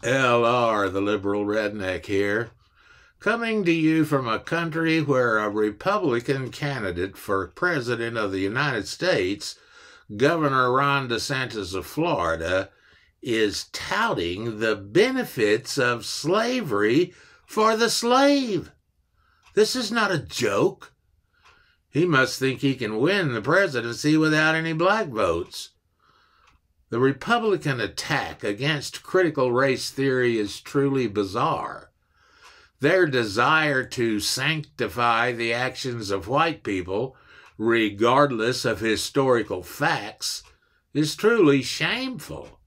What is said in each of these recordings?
LR, the liberal redneck here, coming to you from a country where a Republican candidate for President of the United States, Governor Ron DeSantis of Florida, is touting the benefits of slavery for the slave. This is not a joke. He must think he can win the presidency without any black votes. The Republican attack against critical race theory is truly bizarre. Their desire to sanctify the actions of white people, regardless of historical facts, is truly shameful.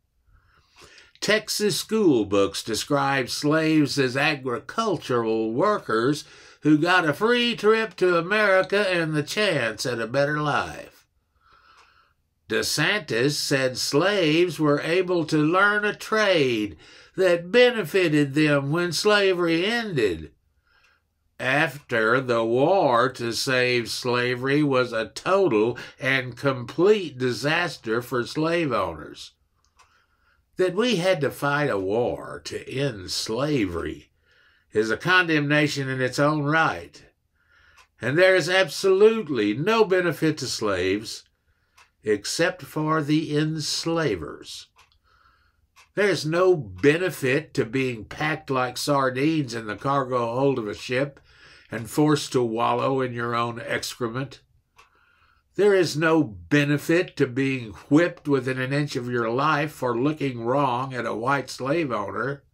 Texas school books describe slaves as agricultural workers who got a free trip to America and the chance at a better life. DeSantis said slaves were able to learn a trade that benefited them when slavery ended. After the war to save slavery was a total and complete disaster for slave owners. That we had to fight a war to end slavery is a condemnation in its own right. And there is absolutely no benefit to slaves except for the enslavers. There's no benefit to being packed like sardines in the cargo hold of a ship and forced to wallow in your own excrement. There is no benefit to being whipped within an inch of your life for looking wrong at a white slave owner.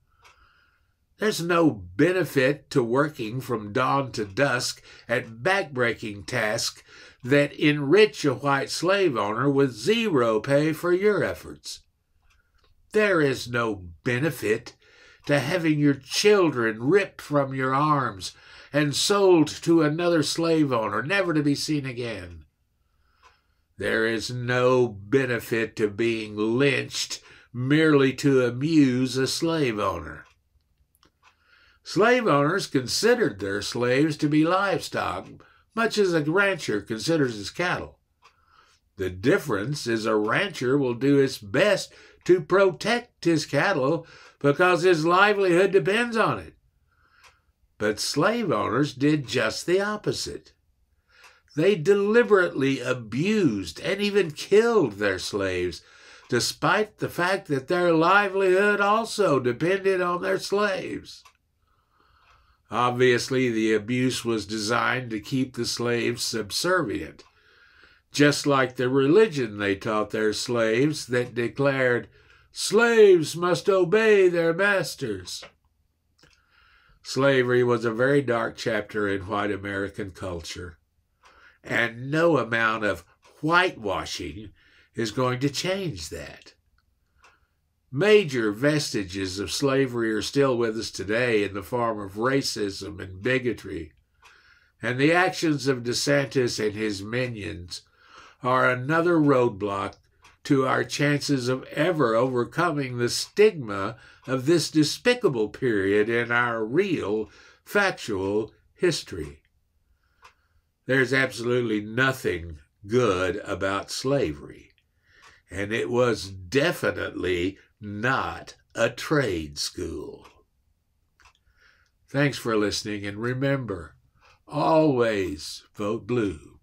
There's no benefit to working from dawn to dusk at backbreaking tasks that enrich a white slave owner with zero pay for your efforts. There is no benefit to having your children ripped from your arms and sold to another slave owner, never to be seen again. There is no benefit to being lynched merely to amuse a slave owner. Slave owners considered their slaves to be livestock, much as a rancher considers his cattle. The difference is a rancher will do his best to protect his cattle because his livelihood depends on it. But slave owners did just the opposite. They deliberately abused and even killed their slaves, despite the fact that their livelihood also depended on their slaves. Obviously, the abuse was designed to keep the slaves subservient, just like the religion they taught their slaves that declared, "Slaves must obey their masters." Slavery was a very dark chapter in white American culture, and no amount of whitewashing is going to change that. Major vestiges of slavery are still with us today in the form of racism and bigotry, and the actions of DeSantis and his minions are another roadblock to our chances of ever overcoming the stigma of this despicable period in our real, factual history. There's absolutely nothing good about slavery, and it was definitely not a trade school. Thanks for listening, and remember, always vote blue.